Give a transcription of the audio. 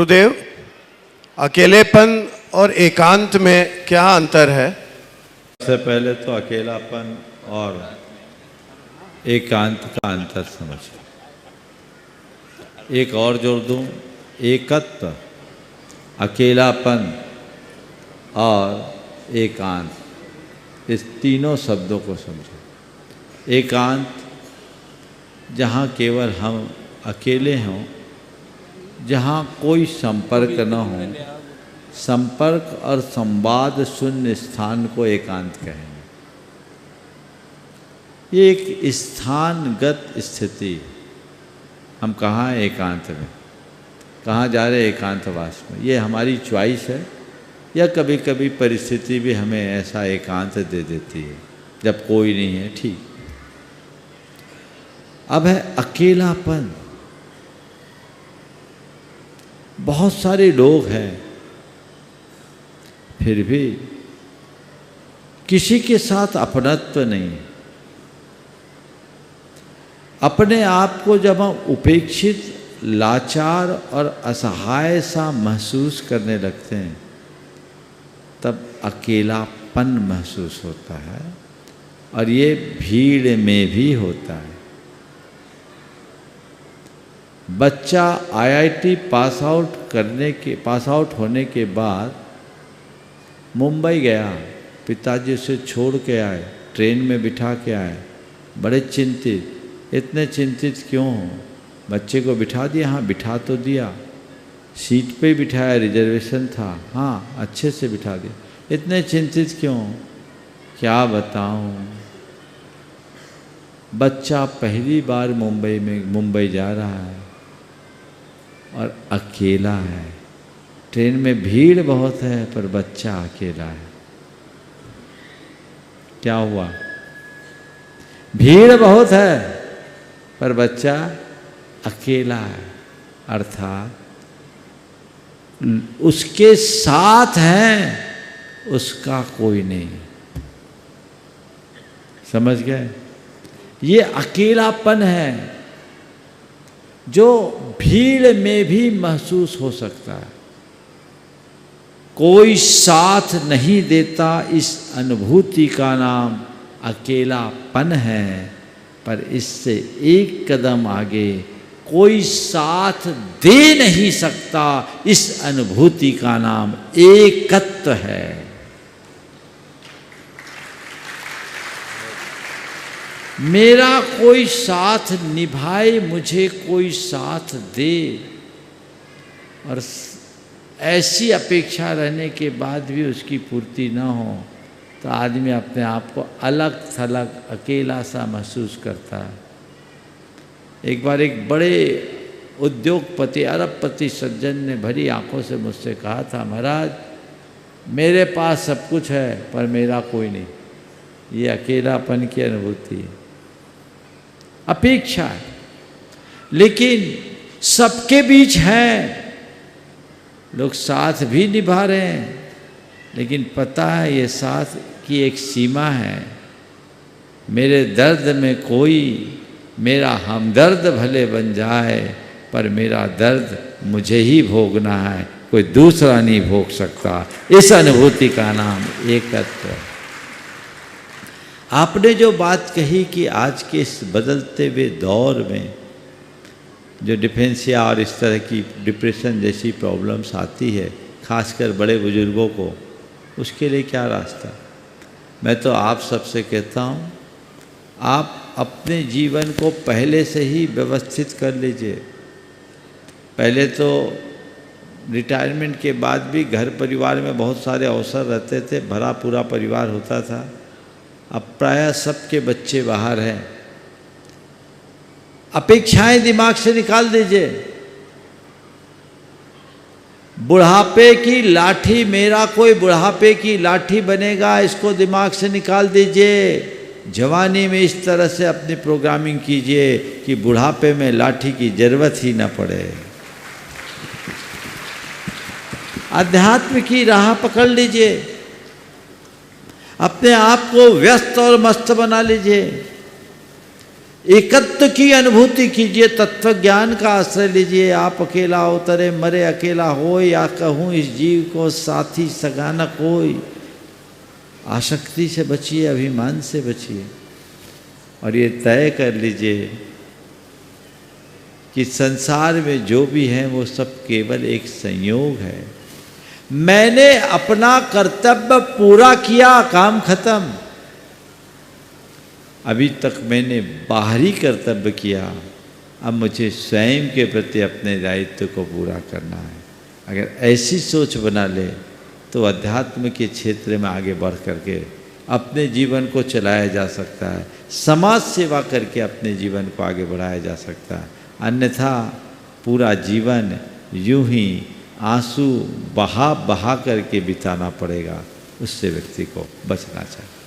गुरुदेव, अकेलेपन और एकांत में क्या अंतर है? सबसे पहले तो अकेलापन और एकांत का अंतर समझो। एक और जोड़ दूं, एकत्व, अकेलापन और एकांत, इस तीनों शब्दों को समझो। एकांत जहाँ केवल हम अकेले हों, जहाँ कोई संपर्क न हो, संपर्क और संवाद शून्य स्थान को एकांत कहेंगे। ये एक स्थानगत स्थिति। हम कहाँ हैं एकांत में, कहाँ जा रहे एकांतवास में, ये हमारी चॉइस है या कभी कभी परिस्थिति भी हमें ऐसा एकांत दे देती है जब कोई नहीं है। ठीक। अब है अकेलापन। बहुत सारे लोग हैं, फिर भी किसी के साथ अपनत्व नहीं। अपने आप को जब हम उपेक्षित, लाचार और असहाय सा महसूस करने लगते हैं, तब अकेलापन महसूस होता है, और ये भीड़ में भी होता है। बच्चा आईआईटी पास आउट होने के बाद मुंबई गया, पिताजी उसे छोड़ के आए, ट्रेन में बिठा के आए, बड़े चिंतित। इतने चिंतित क्यों हो? बच्चे को बिठा दिया, हाँ बिठा तो दिया, सीट पे बिठाया, रिजर्वेशन था, हाँ अच्छे से बिठा दिया। इतने चिंतित क्यों? क्या बताऊं, बच्चा पहली बार मुंबई जा रहा है और अकेला है। ट्रेन में भीड़ बहुत है पर बच्चा अकेला है। क्या हुआ? भीड़ बहुत है पर बच्चा अकेला है, अर्थात उसके साथ है, उसका कोई नहीं। समझ गए? ये अकेलापन है जो भीड़ में भी महसूस हो सकता है। कोई साथ नहीं देता, इस अनुभूति का नाम अकेलापन है। पर इससे एक कदम आगे, कोई साथ दे नहीं सकता, इस अनुभूति का नाम एकत्व है। मेरा कोई साथ निभाए, मुझे कोई साथ दे, और ऐसी अपेक्षा रहने के बाद भी उसकी पूर्ति न हो, तो आदमी अपने आप को अलग थलग, अकेला सा महसूस करता है। एक बार एक बड़े उद्योगपति, अरबपति सज्जन ने भरी आंखों से मुझसे कहा था, महाराज मेरे पास सब कुछ है पर मेरा कोई नहीं। ये अकेलापन की अनुभूति है, अपेक्षा है। लेकिन सबके बीच है, लोग साथ भी निभा रहे हैं, लेकिन पता है ये साथ की एक सीमा है। मेरे दर्द में कोई मेरा हमदर्द भले बन जाए, पर मेरा दर्द मुझे ही भोगना है, कोई दूसरा नहीं भोग सकता। इस अनुभूति का नाम एकत्व है। आपने जो बात कही कि आज के इस बदलते हुए दौर में जो डिफेंसिया और इस तरह की डिप्रेशन जैसी प्रॉब्लम्स आती है, खासकर बड़े बुजुर्गों को, उसके लिए क्या रास्ता? मैं तो आप सबसे कहता हूँ, आप अपने जीवन को पहले से ही व्यवस्थित कर लीजिए। पहले तो रिटायरमेंट के बाद भी घर परिवार में बहुत सारे अवसर रहते थे, भरा पूरा परिवार होता था। अब प्रायः सबके बच्चे बाहर हैं। अपेक्षाएं दिमाग से निकाल दीजिए। बुढ़ापे की लाठी, मेरा कोई बुढ़ापे की लाठी बनेगा, इसको दिमाग से निकाल दीजिए। जवानी में इस तरह से अपनी प्रोग्रामिंग कीजिए कि बुढ़ापे में लाठी की जरूरत ही न पड़े। अध्यात्म की राह पकड़ लीजिए, अपने आप को व्यस्त और मस्त बना लीजिए। एकत्व तत्व की अनुभूति कीजिए, तत्व ज्ञान का आश्रय लीजिए। आप अकेला उतरे मरे अकेला हो, या कहूँ इस जीव को साथी सगाना कोई। आसक्ति से बचिए, अभिमान से बचिए, और ये तय कर लीजिए कि संसार में जो भी है वो सब केवल एक संयोग है। मैंने अपना कर्तव्य पूरा किया, काम खत्म। अभी तक मैंने बाहरी कर्तव्य किया, अब मुझे स्वयं के प्रति अपने दायित्व को पूरा करना है। अगर ऐसी सोच बना ले तो अध्यात्म के क्षेत्र में आगे बढ़ करके अपने जीवन को चलाया जा सकता है, समाज सेवा करके अपने जीवन को आगे बढ़ाया जा सकता है। अन्यथा पूरा जीवन यूं ही आंसू बहा बहा करके बिताना पड़ेगा। उससे व्यक्ति को बचना चाहिए।